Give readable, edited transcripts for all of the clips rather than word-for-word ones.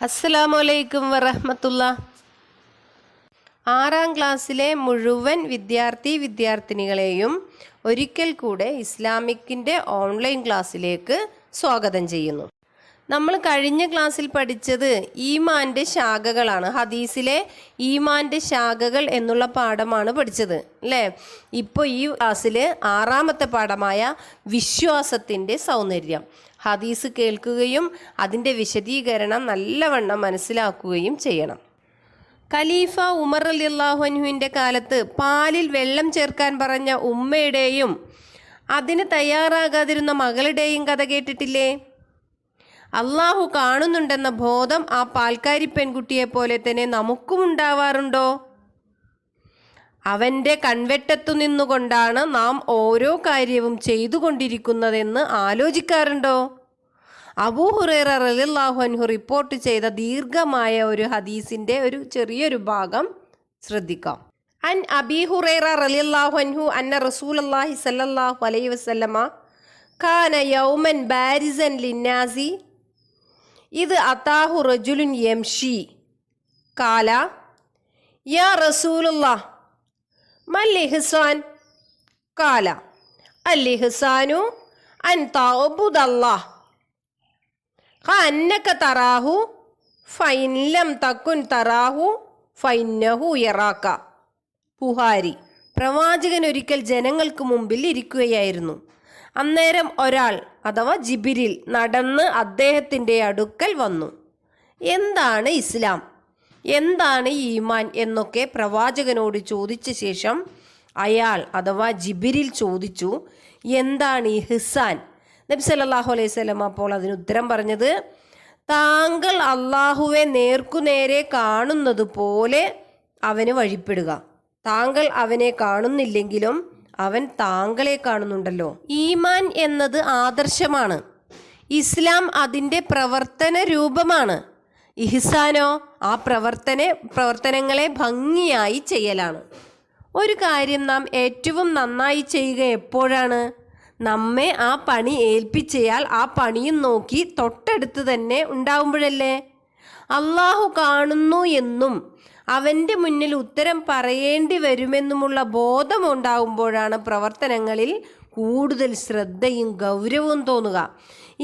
അസ്സലാമലൈക്കും വറഹ്മത്തുള്ള. 6ാം ക്ലാസ്സിലെ മുഴുവൻ വിദ്യാർത്ഥിനികളെയും ഒരിക്കൽ കൂടെ ഇസ്ലാമിക്കിൻ്റെ ഓൺലൈൻ ക്ലാസ്സിലേക്ക് സ്വാഗതം ചെയ്യുന്നു. നമ്മൾ കഴിഞ്ഞ ക്ലാസ്സിൽ പഠിച്ചത് ഈമാൻ്റെ ശാഖകളാണ്. ഹദീസിലെ ഈമാൻ്റെ ശാഖകൾ എന്നുള്ള പാഠമാണ് പഠിച്ചത് അല്ലേ. ഇപ്പോൾ ഈ ക്ലാസ്സിൽ 6ാമത്തെ പാഠമായ വിശ്വാസത്തിൻ്റെ സൗന്ദര്യം. ഹദീസ് കേൾക്കുകയും അതിൻ്റെ വിശദീകരണം നല്ലവണ്ണം മനസ്സിലാക്കുകയും ചെയ്യണം. ഖലീഫ ഉമർ റളിയല്ലാഹു അൻഹുവിൻ്റെ കാലത്ത് പാലിൽ വെള്ളം ചേർക്കാൻ പറഞ്ഞ ഉമ്മയുടെയും അതിന് തയ്യാറാകാതിരുന്ന മകളുടെയും കഥ കേട്ടിട്ടില്ലേ? അള്ളാഹു കാണുന്നുണ്ടെന്ന ബോധം ആ പാൽക്കാരി പെൺകുട്ടിയെ പോലെ തന്നെ നമുക്കും ഉണ്ടാവാറുണ്ടോ? അവൻ്റെ കൺവെട്ടത്തു നിന്നുകൊണ്ടാണ് നാം ഓരോ കാര്യവും ചെയ്തുകൊണ്ടിരിക്കുന്നതെന്ന് ആലോചിക്കാറുണ്ടോ? അബൂ ഹുറൈറ റളിയല്ലാഹു അൻഹു റിപ്പോർട്ട് ചെയ്ത ദീർഘമായ ഒരു ഹദീസിൻ്റെ ഒരു ചെറിയൊരു ഭാഗം ശ്രദ്ധിക്കാം. അൻ അബീ ഹുറൈറ റളിയല്ലാഹു അൻഹു അന്ന റസൂലുള്ളാഹി സ്വല്ലല്ലാഹു അലൈഹി വസല്ലമ കാന യൗമൻ ബാരിസൻ ലിന്നാസി ഇത് അതാഹു റജുലുൻ യംഷി കാല യാ റസൂലുള്ളാഹ് മൽ ഇഹ്സാൻ കാല അൽ ഇഹ്സാനു അൻ തഅബുദല്ലാഹ് കഅന്നക തറാഹു ഫഇൻ ലം തകുൻ തറാഹു ഫഇന്നഹു യറാക. ബുഖാരി. പ്രവാചകൻ ഒരിക്കൽ ജനങ്ങൾക്ക് മുമ്പിൽ ഇരിക്കുകയായിരുന്നു. അന്നേരം ഒരാൾ അഥവാ ജിബ്രീൽ നടന്ന് അദ്ദേഹത്തിൻ്റെ അടുക്കൽ വന്നു. എന്താണ് ഇസ്ലാം, എന്താണ് ഈമാൻ എന്നൊക്കെ പ്രവാചകനോട് ചോദിച്ച ശേഷം അയാൾ അഥവാ ജിബ്രീൽ ചോദിച്ചു, എന്താണ് ഇഹ്സാൻ? നബി സല്ലല്ലാഹു അലൈഹി വസല്ലം അപ്പോൾ അതിന് ഉത്തരം പറഞ്ഞത്, താങ്കൾ അള്ളാഹുവെ നേർക്കുനേരെ കാണുന്നത് പോലെ അവന് വഴിപ്പെടുക. താങ്കൾ അവനെ കാണുന്നില്ലെങ്കിലും അവൻ താങ്കളെ കാണുന്നുണ്ടല്ലോ. ഈമാൻ എന്നത് ആദർശമാണ്. ഇസ്ലാം അതിൻ്റെ പ്രവർത്തന രൂപമാണ്. ഇഹ്സാനോ ആ പ്രവർത്തനങ്ങളെ ഭംഗിയായി ചെയ്യലാണ്. ഒരു കാര്യം നാം ഏറ്റവും നന്നായി ചെയ്യുക എപ്പോഴാണ്? നമ്മെ ആ പണി ഏൽപ്പിച്ചയാൾ ആ പണിയും നോക്കി തൊട്ടടുത്ത് തന്നെ ഉണ്ടാവുമ്പോഴല്ലേ. അള്ളാഹു കാണുന്നു എന്നും അവൻ്റെ മുന്നിൽ ഉത്തരം പറയേണ്ടി വരുമെന്നുമുള്ള ബോധമുണ്ടാകുമ്പോഴാണ് പ്രവർത്തനങ്ങളിൽ കൂടുതൽ ശ്രദ്ധയും ഗൗരവവും തോന്നുക.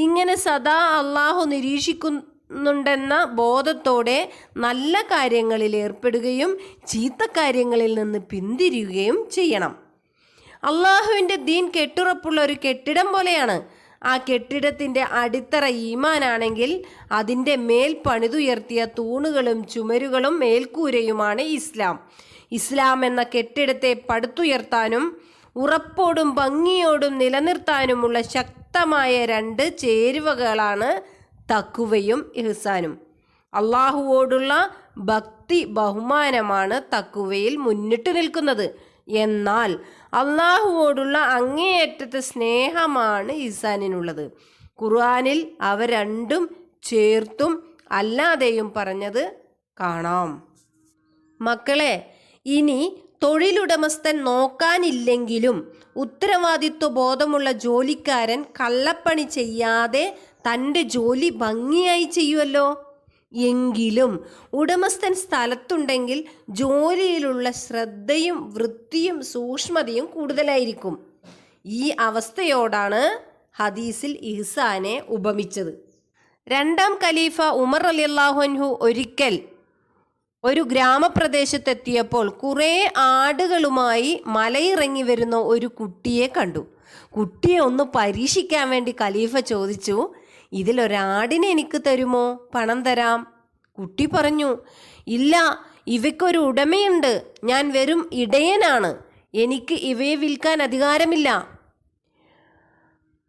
ഇങ്ങനെ സദാ അള്ളാഹു നിരീക്ഷിക്കുന്നുണ്ടെന്ന ബോധത്തോടെ നല്ല കാര്യങ്ങളിൽ ഏർപ്പെടുകയും ചീത്ത കാര്യങ്ങളിൽ നിന്ന് പിന്തിരിയുകയും ചെയ്യണം. അള്ളാഹുവിൻ്റെ ദീൻ കെട്ടുറപ്പുള്ള ഒരു കെട്ടിടം പോലെയാണ്. ആ കെട്ടിടത്തിൻ്റെ അടിത്തറ ഈമാനാണെങ്കിൽ അതിൻ്റെ മേൽ പണിതുയർത്തിയ തൂണുകളും ചുമരുകളും മേൽക്കൂരയുമാണ് ഇസ്ലാം. ഇസ്ലാം എന്ന കെട്ടിടത്തെ പടുത്തുയർത്താനും ഉറപ്പോടും ഭംഗിയോടും നിലനിർത്താനുമുള്ള ശക്തമായ 2 ചേരുവകളാണ് തഖ്വയും ഇഹ്സാനും. അള്ളാഹുവോടുള്ള ഭക്തി ബഹുമാനമാണ് തഖ്വയിൽ മുന്നിട്ട് നിൽക്കുന്നത്. എന്നാൽ അള്ളാഹുവോടുള്ള അങ്ങേയറ്റത്തെ സ്നേഹമാണ് ഇഹ്സാനിനുള്ളത്. ഖുർആനിൽ അവ രണ്ടും ചേർത്തും അല്ലാതെയും പറഞ്ഞത് കാണാം. മക്കളെ, ഇനി തൊഴിലുടമസ്ഥൻ നോക്കാനില്ലെങ്കിലും ഉത്തരവാദിത്വ ബോധമുള്ള ജോലിക്കാരൻ കള്ളപ്പണി ചെയ്യാതെ തൻ്റെ ജോലി ഭംഗിയായി ചെയ്യുമല്ലോ. എങ്കിലും ഉടമസ്ഥൻ സ്ഥലത്തുണ്ടെങ്കിൽ ജോലിയിലുള്ള ശ്രദ്ധയും വൃത്തിയും സൂക്ഷ്മതയും കൂടുതലായിരിക്കും. ഈ അവസ്ഥയോടാണ് ഹദീസിൽ ഇഹ്സാനെ ഉപമിച്ചത്. 2ാം ഖലീഫ ഉമർ റളിയല്ലാഹു അൻഹു ഒരിക്കൽ ഒരു ഗ്രാമപ്രദേശത്തെത്തിയപ്പോൾ കുറേ ആടുകളുമായി മലയിറങ്ങി വരുന്ന ഒരു കുട്ടിയെ കണ്ടു. കുട്ടിയെ ഒന്ന് പരീക്ഷിക്കാൻ വേണ്ടി ഖലീഫ ചോദിച്ചു, ഇതിലൊരാടിനെ എനിക്ക് തരുമോ? പണം തരാം. കുട്ടി പറഞ്ഞു, ഇല്ല, ഇവയ്ക്കൊരു ഉടമയുണ്ട്. ഞാൻ വെറും ഇടയനാണ്. എനിക്ക് ഇവയെ വിൽക്കാൻ അധികാരമില്ല.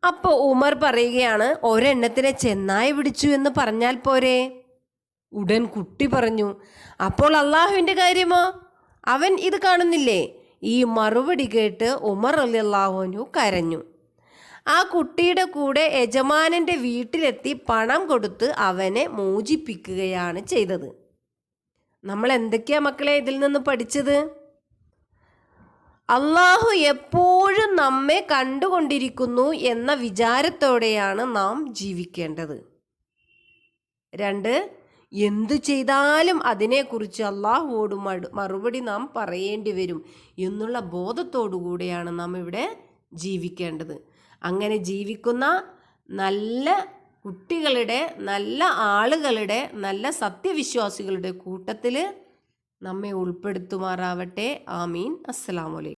അപ്പോൾ ഉമർ പറയുകയാണ്, ഒരെണ്ണത്തിനെ ചെന്നായ പിടിച്ചു എന്ന് പറഞ്ഞാൽ പോരെ? ഉടൻ കുട്ടി പറഞ്ഞു, അപ്പോൾ അള്ളാഹുവിൻ്റെ കാര്യമോ? അവൻ ഇത് കാണുന്നില്ലേ? ഈ മറുപടി കേട്ട് ഉമർ റളിയല്ലാഹു അൻഹു കരഞ്ഞു. ആ കുട്ടിയുടെ കൂടെ യജമാനൻ്റെ വീട്ടിലെത്തി പണം കൊടുത്ത് അവനെ മോചിപ്പിക്കുകയാണ് ചെയ്തത്. നമ്മൾ എന്തൊക്കെയാ മക്കളെ ഇതിൽ നിന്ന് പഠിച്ചത്? അള്ളാഹു എപ്പോഴും നമ്മെ കണ്ടുകൊണ്ടിരിക്കുന്നു എന്ന വിചാരത്തോടെയാണ് നാം ജീവിക്കേണ്ടത്. 2, എന്തു ചെയ്താലും അതിനെക്കുറിച്ച് അള്ളാഹുവോട് മറുപടി നാം പറയേണ്ടി വരും എന്നുള്ള ബോധത്തോടു കൂടെയാണ് നാം ഇവിടെ ജീവിക്കേണ്ടത്. അങ്ങനെ ജീവിക്കുന്ന നല്ല കുട്ടികളുടെ, നല്ല ആളുകളുടെ, നല്ല സത്യവിശ്വാസികളുടെ കൂട്ടത്തിൽ നമ്മെ ഉൾപ്പെടുത്തുമാറാവട്ടെ. ആമീൻ. അസ്സലാമു അലൈക്കും.